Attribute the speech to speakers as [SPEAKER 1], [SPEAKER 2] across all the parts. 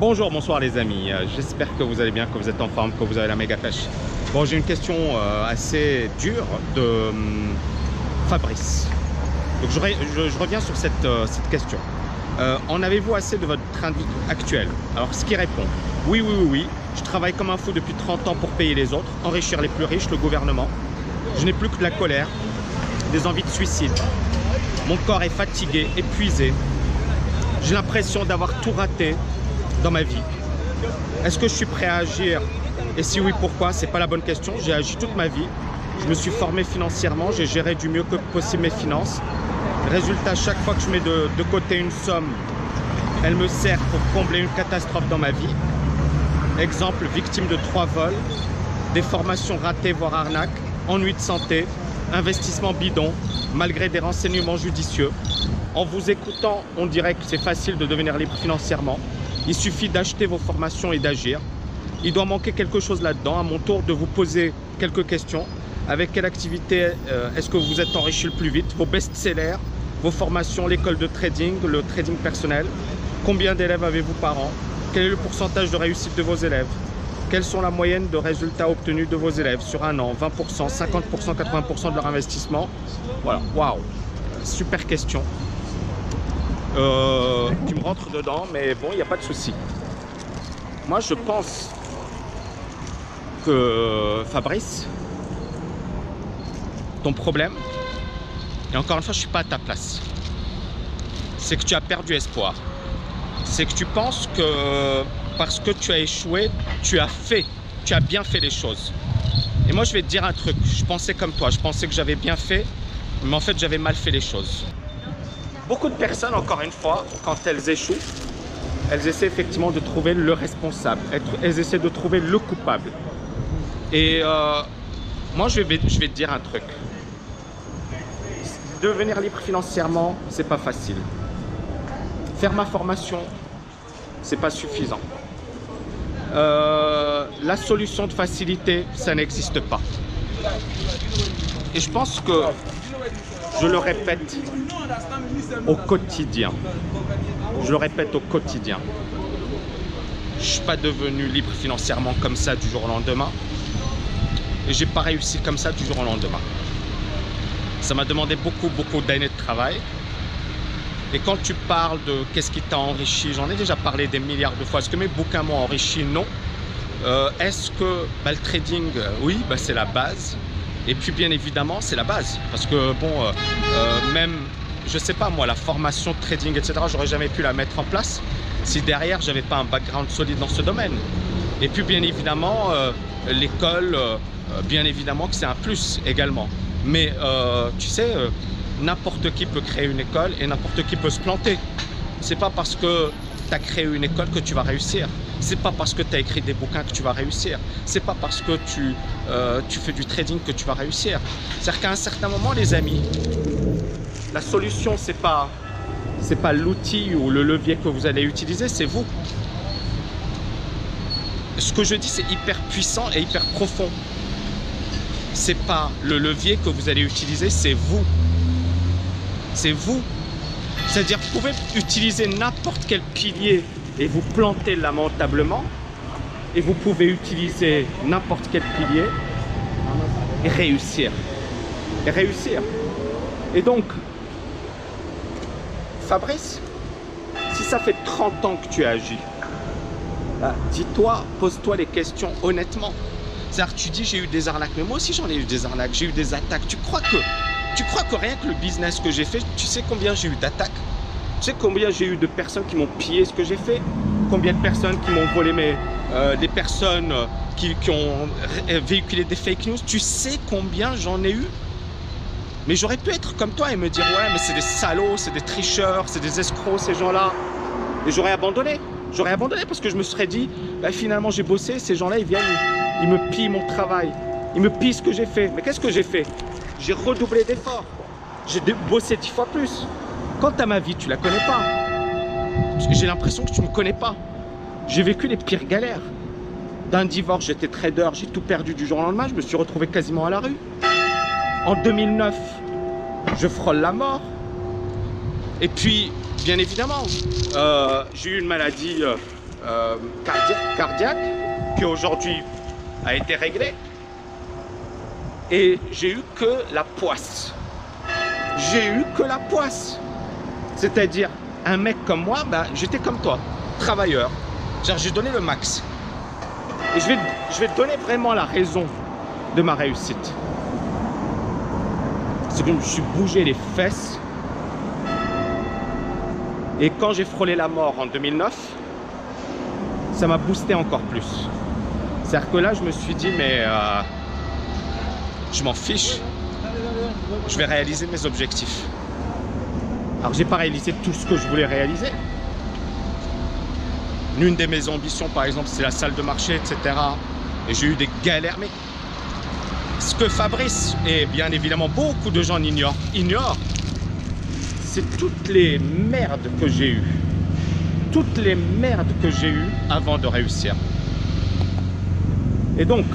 [SPEAKER 1] Bonjour, bonsoir les amis, j'espère que vous allez bien, que vous êtes en forme, que vous avez la méga pêche. Bon, j'ai une question assez dure de Fabrice. Donc je reviens sur cette question. En avez-vous assez de votre train de vie actuel? Alors ce qui répond, oui, je travaille comme un fou depuis 30 ans pour payer les autres, enrichir les plus riches, le gouvernement. Je n'ai plus que de la colère, des envies de suicide. Mon corps est fatigué, épuisé. J'ai l'impression d'avoir tout raté dans ma vie. Est-ce que je suis prêt à agir? Et si oui, pourquoi? C'est pas la bonne question. J'ai agi toute ma vie. Je me suis formé financièrement. J'ai géré du mieux que possible mes finances. Résultat, chaque fois que je mets de côté une somme, elle me sert pour combler une catastrophe dans ma vie. Exemple, victime de 3 vols, des formations ratées voire arnaques, ennui de santé, investissement bidon, malgré des renseignements judicieux. En vous écoutant, on dirait que c'est facile de devenir libre financièrement. Il suffit d'acheter vos formations et d'agir. Il doit manquer quelque chose là-dedans. À mon tour de vous poser quelques questions. Avec quelle activité est-ce que vous êtes enrichi le plus vite? Vos best-sellers, vos formations, l'école de trading, le trading personnel. Combien d'élèves avez-vous par an? Quel est le pourcentage de réussite de vos élèves? Quelles sont la moyenne de résultats obtenus de vos élèves sur un an? 20%, 50%, 80% de leur investissement? Voilà, waouh, super question. Tu me rentres dedans, mais bon, il n'y a pas de souci. Moi, je pense que Fabrice, ton problème, et encore une fois, je ne suis pas à ta place, c'est que tu as perdu espoir. C'est que tu penses que parce que tu as échoué, tu as bien fait les choses. Et moi, je vais te dire un truc. Je pensais comme toi, je pensais que j'avais bien fait, mais en fait, j'avais mal fait les choses. Beaucoup de personnes, encore une fois, quand elles échouent, elles essaient effectivement de trouver le responsable. Elles essaient de trouver le coupable. Et moi, je vais te dire un truc. Devenir libre financièrement, c'est pas facile. Faire ma formation, c'est pas suffisant. La solution de facilité, ça n'existe pas. Et je pense que je le répète au quotidien. Je le répète au quotidien. Je ne suis pas devenu libre financièrement comme ça du jour au lendemain. Et je n'ai pas réussi comme ça du jour au lendemain. Ça m'a demandé beaucoup d'années de travail. Et quand tu parles de qu'est-ce qui t'a enrichi, j'en ai déjà parlé des milliards de fois. Est-ce que mes bouquins m'ont enrichi? Non. Est-ce que le trading, oui, c'est la base. Et puis bien évidemment, c'est la base. Parce que bon, même, je sais pas moi, la formation de trading, etc., j'aurais jamais pu la mettre en place si derrière, j'avais pas un background solide dans ce domaine. Et puis bien évidemment, l'école, bien évidemment que c'est un plus également. Mais tu sais, n'importe qui peut créer une école et n'importe qui peut se planter. C'est pas parce que tu as créé une école que tu vas réussir. C'est pas parce que tu as écrit des bouquins que tu vas réussir. C'est pas parce que tu fais du trading que tu vas réussir. C'est-à-dire qu'à un certain moment, les amis, la solution, c'est pas l'outil ou le levier que vous allez utiliser, c'est vous. Ce que je dis, c'est hyper puissant et hyper profond. C'est pas le levier que vous allez utiliser, c'est vous. C'est vous. C'est-à-dire que vous pouvez utiliser n'importe quel pilier et vous planter lamentablement, et vous pouvez utiliser n'importe quel pilier et réussir. Et donc, Fabrice, si ça fait 30 ans que tu agis, dis-toi, pose-toi les questions honnêtement. C'est-à-dire, tu dis j'ai eu des arnaques, mais moi aussi j'en ai eu des arnaques, j'ai eu des attaques. Tu crois que rien que le business que j'ai fait, tu sais combien j'ai eu d'attaques? Tu sais combien j'ai eu de personnes qui m'ont pillé ce que j'ai fait? Combien de personnes qui m'ont volé des personnes qui ont véhiculé des fake news? Tu sais combien j'en ai eu? Mais j'aurais pu être comme toi et me dire ouais mais c'est des salauds, c'est des tricheurs, c'est des escrocs ces gens-là. Et j'aurais abandonné. J'aurais abandonné parce que je me serais dit finalement j'ai bossé, ces gens-là ils viennent, ils me pillent mon travail. Ils me pillent ce que j'ai fait. Mais qu'est-ce que j'ai fait? J'ai redoublé d'efforts. J'ai bossé 10 fois plus. Quant à ma vie, tu la connais pas. J'ai l'impression que tu me connais pas. J'ai vécu les pires galères. D'un divorce, j'étais trader, j'ai tout perdu du jour au lendemain. Je me suis retrouvé quasiment à la rue. En 2009, je frôle la mort. Et puis, bien évidemment, j'ai eu une maladie cardiaque qui aujourd'hui a été réglé. Et j'ai eu que la poisse. J'ai eu que la poisse. C'est-à-dire, un mec comme moi, bah, j'étais comme toi, travailleur. J'ai donné le max. Et je vais te donner vraiment la raison de ma réussite. C'est que je me suis bougé les fesses. Et quand j'ai frôlé la mort en 2009, ça m'a boosté encore plus. C'est-à-dire que là, je me suis dit, mais je m'en fiche. Je vais réaliser mes objectifs. Alors, j'ai pas réalisé tout ce que je voulais réaliser. L'une de mes ambitions, par exemple, c'est la salle de marché, etc. Et j'ai eu des galères. Mais ce que Fabrice et bien évidemment beaucoup de gens ignorent, c'est toutes les merdes que j'ai eues. Toutes les merdes que j'ai eues avant de réussir. Et donc,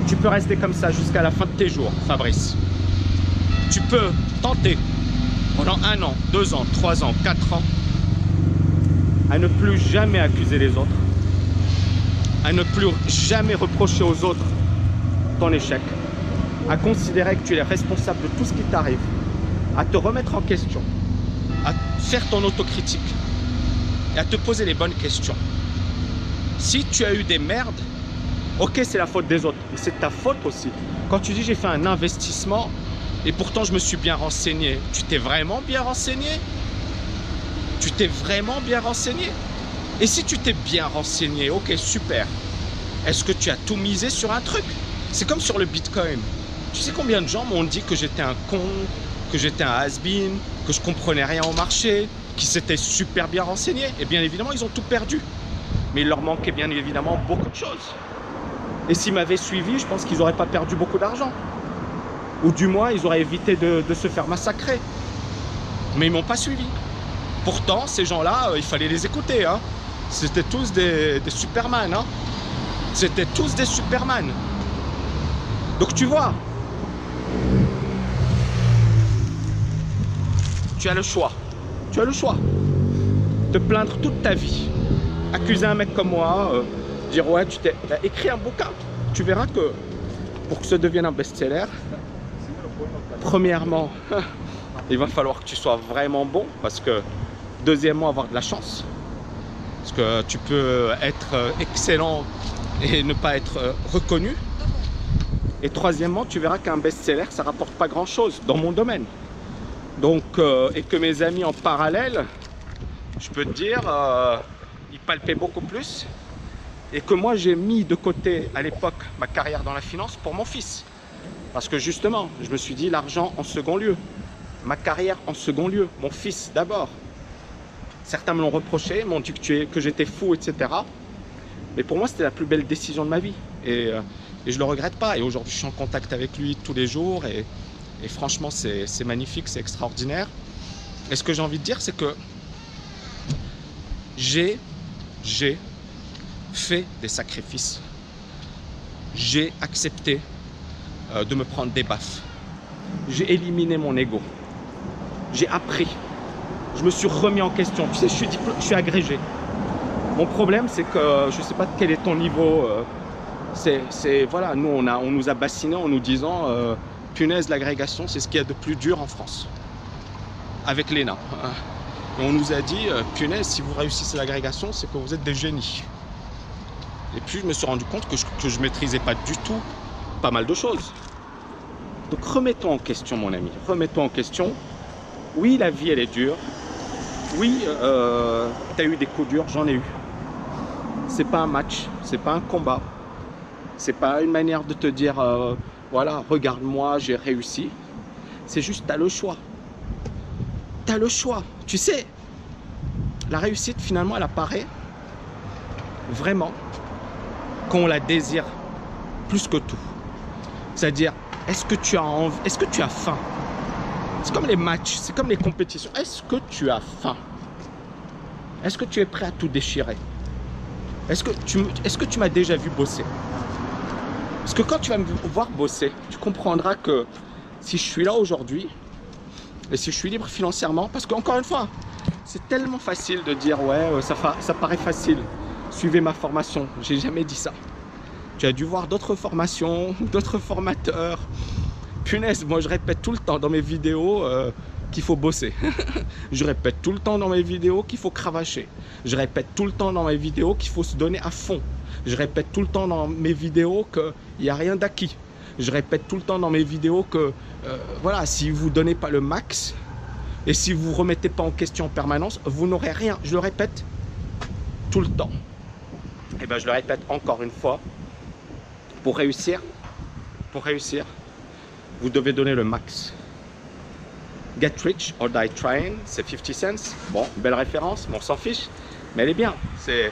[SPEAKER 1] tu peux rester comme ça jusqu'à la fin de tes jours, Fabrice. Tu peux tenter pendant 1 an, 2 ans, 3 ans, 4 ans à ne plus jamais accuser les autres, à ne plus jamais reprocher aux autres ton échec, à considérer que tu es responsable de tout ce qui t'arrive, à te remettre en question, à faire ton autocritique et à te poser les bonnes questions. Si tu as eu des merdes, ok, c'est la faute des autres, mais c'est ta faute aussi. Quand tu dis j'ai fait un investissement et pourtant je me suis bien renseigné, tu t'es vraiment bien renseigné? Tu t'es vraiment bien renseigné? Et si tu t'es bien renseigné, ok, super. Est-ce que tu as tout misé sur un truc? C'est comme sur le Bitcoin. Tu sais combien de gens m'ont dit que j'étais un con, que j'étais un has-been, que je comprenais rien au marché, qui s'étaient super bien renseignés? Et bien évidemment, ils ont tout perdu. Mais il leur manquait bien évidemment beaucoup de choses. Et s'ils m'avaient suivi, je pense qu'ils n'auraient pas perdu beaucoup d'argent. Ou du moins, ils auraient évité de se faire massacrer. Mais ils ne m'ont pas suivi. Pourtant, ces gens-là, il fallait les écouter. Hein. C'était tous des Superman. Hein. C'était tous des Superman. Donc tu vois, tu as le choix. Tu as le choix. Te plaindre toute ta vie. Accuser un mec comme moi, dire ouais, tu t'es écrit un bouquin. Tu verras que pour que ça devienne un best-seller, premièrement, il va falloir que tu sois vraiment bon, parce que deuxièmement, avoir de la chance, parce que tu peux être excellent et ne pas être reconnu. Et troisièmement, tu verras qu'un best-seller, ça rapporte pas grand-chose dans mon domaine. Donc, et que mes amis en parallèle, je peux te dire, ils palpaient beaucoup plus. Et que moi, j'ai mis de côté à l'époque ma carrière dans la finance pour mon fils. Parce que justement, je me suis dit l'argent en second lieu, ma carrière en second lieu, mon fils d'abord. Certains me l'ont reproché, m'ont dit que j'étais fou, etc. Mais pour moi, c'était la plus belle décision de ma vie. Et je ne le regrette pas. Et aujourd'hui, je suis en contact avec lui tous les jours. Et franchement, c'est magnifique, c'est extraordinaire. Et ce que j'ai envie de dire, c'est que j'ai fait des sacrifices. J'ai accepté de me prendre des baffes. J'ai éliminé mon ego. J'ai appris. Je me suis remis en question. Tu sais, je suis agrégé. Mon problème, c'est que je ne sais pas quel est ton niveau. Voilà, nous, on nous a bassinés en nous disant punaise, l'agrégation, c'est ce qu'il y a de plus dur en France. Avec l'ENA. Et on nous a dit punaise, si vous réussissez l'agrégation, c'est que vous êtes des génies. Et puis, je me suis rendu compte que je ne maîtrisais pas du tout pas mal de choses. Donc, remets-toi en question, mon ami. Remets-toi en question. Oui, la vie, elle est dure. Oui, tu as eu des coups durs, j'en ai eu. C'est pas un match, c'est pas un combat. C'est pas une manière de te dire, voilà, regarde-moi, j'ai réussi. C'est juste, tu as le choix. Tu as le choix. Tu sais, la réussite, finalement, elle apparaît vraiment quand on la désire plus que tout. C'est-à-dire, est-ce que tu as envie, est-ce que tu as faim? C'est comme les matchs, c'est comme les compétitions. Est-ce que tu as faim? Est-ce que tu es prêt à tout déchirer? Est-ce que tu m'as déjà vu bosser? Parce que quand tu vas me voir bosser, tu comprendras que si je suis là aujourd'hui, et si je suis libre financièrement, parce qu'encore une fois, C'est tellement facile de dire, ouais, ça paraît facile. Suivez ma formation. J'ai jamais dit ça. Tu as dû voir d'autres formations, d'autres formateurs. Punaise, moi je répète tout le temps dans mes vidéos qu'il faut bosser. Je répète tout le temps dans mes vidéos qu'il faut cravacher. Je répète tout le temps dans mes vidéos qu'il faut se donner à fond. Je répète tout le temps dans mes vidéos qu'il n'y a rien d'acquis. Je répète tout le temps dans mes vidéos que, voilà, si vous ne donnez pas le max et si vous ne remettez pas en question en permanence, vous n'aurez rien. Je le répète tout le temps. Et bien, je le répète encore une fois. Pour réussir, vous devez donner le max. Get rich or die trying, c'est 50 cents. Bon, belle référence, mais on s'en fiche. Mais elle est bien. C'est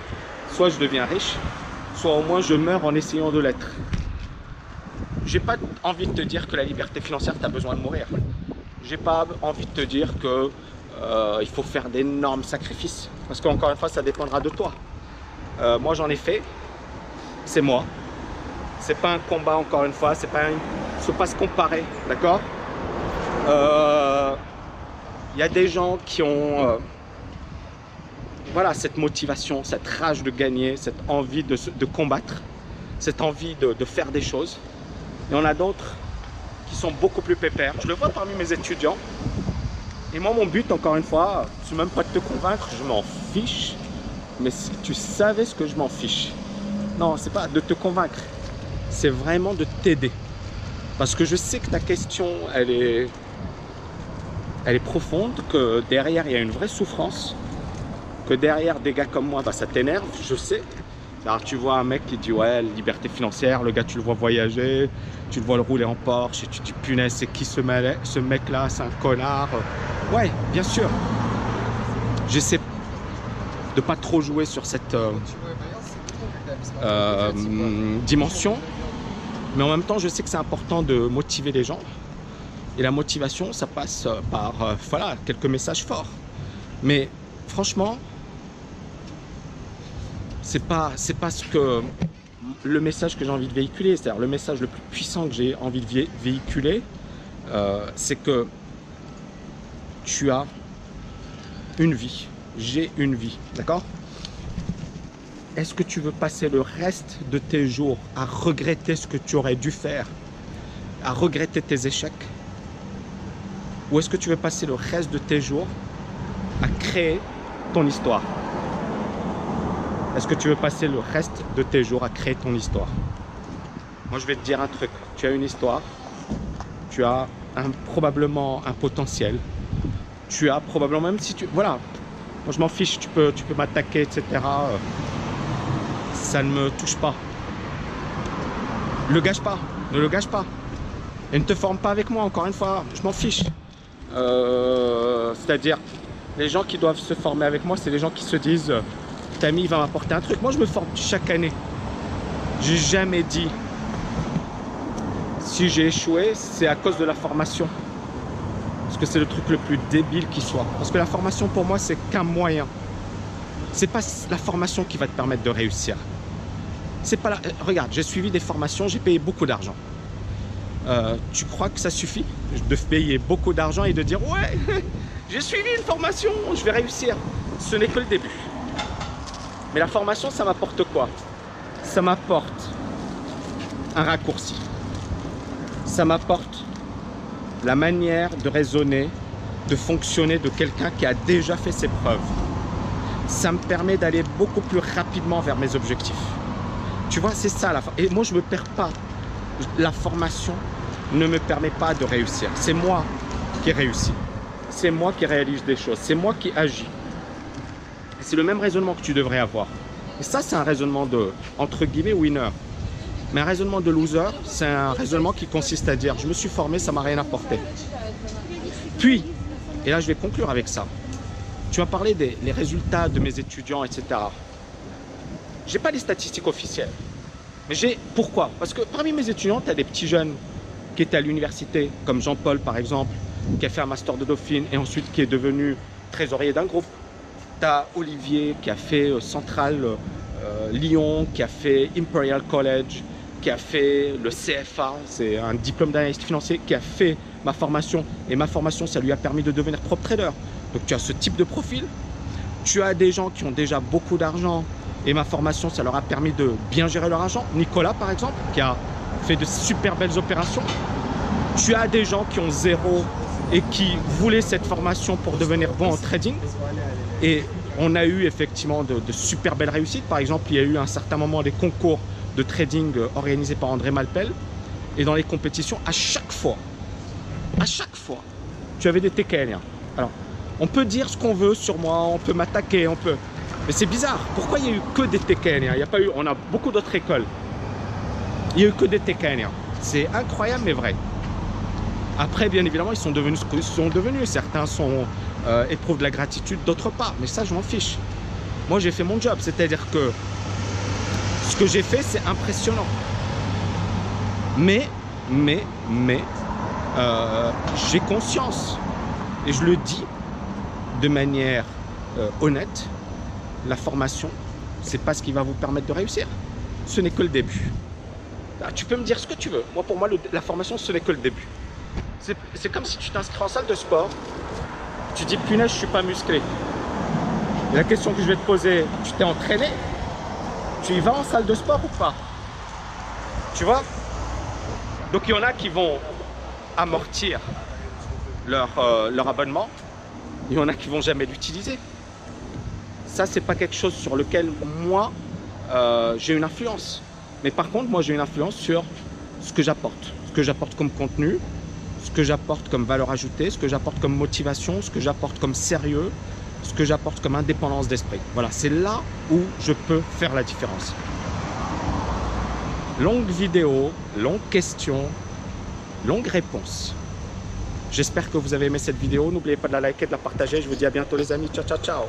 [SPEAKER 1] soit je deviens riche, soit au moins je meurs en essayant de l'être. J'ai pas envie de te dire que la liberté financière, tu as besoin de mourir. J'ai pas envie de te dire que il faut faire d'énormes sacrifices. Parce qu'encore une fois, ça dépendra de toi. Moi, j'en ai fait. C'est moi. C'est pas un combat, encore une fois. C'est pas faut pas se comparer, d'accord? Il y a des gens qui ont voilà, cette motivation, cette rage de gagner, cette envie de combattre, cette envie de faire des choses. Et on a d'autres qui sont beaucoup plus pépères. Je le vois parmi mes étudiants. Et moi, mon but, encore une fois, c'est même pas de te convaincre, je m'en fiche. Mais si tu savais ce que je m'en fiche. Non, c'est pas de te convaincre. C'est vraiment de t'aider. Parce que je sais que ta question, elle est profonde, que derrière, il y a une vraie souffrance. Que derrière, des gars comme moi, bah, ça t'énerve, je sais. Alors, tu vois un mec qui dit, ouais, liberté financière, le gars, tu le vois voyager, tu le vois le rouler en Porsche, et tu te dis, punaise, c'est qui ce mec-là, c'est un connard. Ouais, bien sûr. J'essaie de pas trop jouer sur cette dimension. Mais en même temps, je sais que c'est important de motiver les gens. Et la motivation, ça passe par voilà, quelques messages forts. Mais franchement, c'est pas ce que le message que j'ai envie de véhiculer. C'est-à-dire le message le plus puissant que j'ai envie de véhiculer, c'est que tu as une vie. J'ai une vie, d'accord? Est-ce que tu veux passer le reste de tes jours à regretter ce que tu aurais dû faire, à regretter tes échecs? Ou est-ce que tu veux passer le reste de tes jours à créer ton histoire? Est-ce que tu veux passer le reste de tes jours à créer ton histoire? Moi, je vais te dire un truc. Tu as une histoire, tu as probablement un potentiel, tu as probablement, même si tu... Voilà, moi je m'en fiche, tu peux m'attaquer, etc. Ça ne me touche pas. Le gâche pas, ne le gâche pas. Et ne te forme pas avec moi, encore une fois, je m'en fiche. C'est-à-dire, les gens qui doivent se former avec moi, c'est les gens qui se disent Tammy va m'apporter un truc. Moi, je me forme chaque année. J'ai jamais dit si j'ai échoué, c'est à cause de la formation. Parce que c'est le truc le plus débile qui soit. Parce que la formation, pour moi, c'est qu'un moyen. C'est pas la formation qui va te permettre de réussir. C'est pas la... Regarde, j'ai suivi des formations, j'ai payé beaucoup d'argent. Tu crois que ça suffit de payer beaucoup d'argent et de dire ouais, j'ai suivi une formation, je vais réussir? Ce n'est que le début. Mais la formation, ça m'apporte quoi? Ça m'apporte un raccourci. Ça m'apporte la manière de raisonner, de fonctionner de quelqu'un qui a déjà fait ses preuves. Ça me permet d'aller beaucoup plus rapidement vers mes objectifs. Tu vois, c'est ça la formation. Et moi, je ne me perds pas. La formation ne me permet pas de réussir. C'est moi qui réussis. C'est moi qui réalise des choses. C'est moi qui agis. C'est le même raisonnement que tu devrais avoir. Et ça, c'est un raisonnement de, entre guillemets, winner. Mais un raisonnement de loser, c'est un raisonnement qui consiste à dire « je me suis formé, ça ne m'a rien apporté ». Puis, et là je vais conclure avec ça, tu as parlé des résultats de mes étudiants, etc. Je n'ai pas les statistiques officielles. Mais j'ai... Pourquoi? Parce que parmi mes étudiants, tu as des petits jeunes qui étaient à l'université, comme Jean-Paul par exemple, qui a fait un master de Dauphine et ensuite qui est devenu trésorier d'un groupe. Tu as Olivier qui a fait Centrale Lyon, qui a fait Imperial College, qui a fait le CFA, c'est un diplôme d'analyste financier, qui a fait ma formation. Et ma formation, ça lui a permis de devenir prop trader. Donc tu as ce type de profil. Tu as des gens qui ont déjà beaucoup d'argent et ma formation, ça leur a permis de bien gérer leur argent. Nicolas, par exemple, qui a fait de super belles opérations. Tu as des gens qui ont zéro et qui voulaient cette formation pour devenir bon en trading. Et on a eu effectivement de super belles réussites. Par exemple, il y a eu à un certain moment des concours de trading organisés par André Malpel. Et dans les compétitions, à chaque fois, tu avais des TKL. Alors, on peut dire ce qu'on veut sur moi, on peut m'attaquer, on peut... Mais c'est bizarre. Pourquoi il n'y a eu que des TKL? Il y a pas eu... On a beaucoup d'autres écoles. Il n'y a eu que des TKL. C'est incroyable, mais vrai. Après, bien évidemment, ils sont devenus ce qu'ils sont devenus. Certains sont éprouvent de la gratitude, d'autres pas. Mais ça, je m'en fiche. Moi, j'ai fait mon job. C'est-à-dire que ce que j'ai fait, c'est impressionnant. Mais j'ai conscience, et je le dis de manière honnête, la formation, c'est pas ce qui va vous permettre de réussir. Ce n'est que le début. Là, tu peux me dire ce que tu veux. Moi, pour moi, la formation, ce n'est que le début. C'est comme si tu t'inscris en salle de sport, tu dis punaise, je suis pas musclé. Et la question que je vais te poser, tu t'es entraîné? Tu y vas en salle de sport ou pas? Tu vois? Donc il y en a qui vont amortir leur abonnement, il y en a qui vont jamais l'utiliser. Ça, c'est pas quelque chose sur lequel moi j'ai une influence. Mais par contre, moi j'ai une influence sur ce que j'apporte comme contenu, ce que j'apporte comme valeur ajoutée, ce que j'apporte comme motivation, ce que j'apporte comme sérieux, ce que j'apporte comme indépendance d'esprit. Voilà, c'est là où je peux faire la différence. Longue vidéo, longue question, longue réponse. J'espère que vous avez aimé cette vidéo. N'oubliez pas de la liker, de la partager. Je vous dis à bientôt les amis. Ciao, ciao, ciao.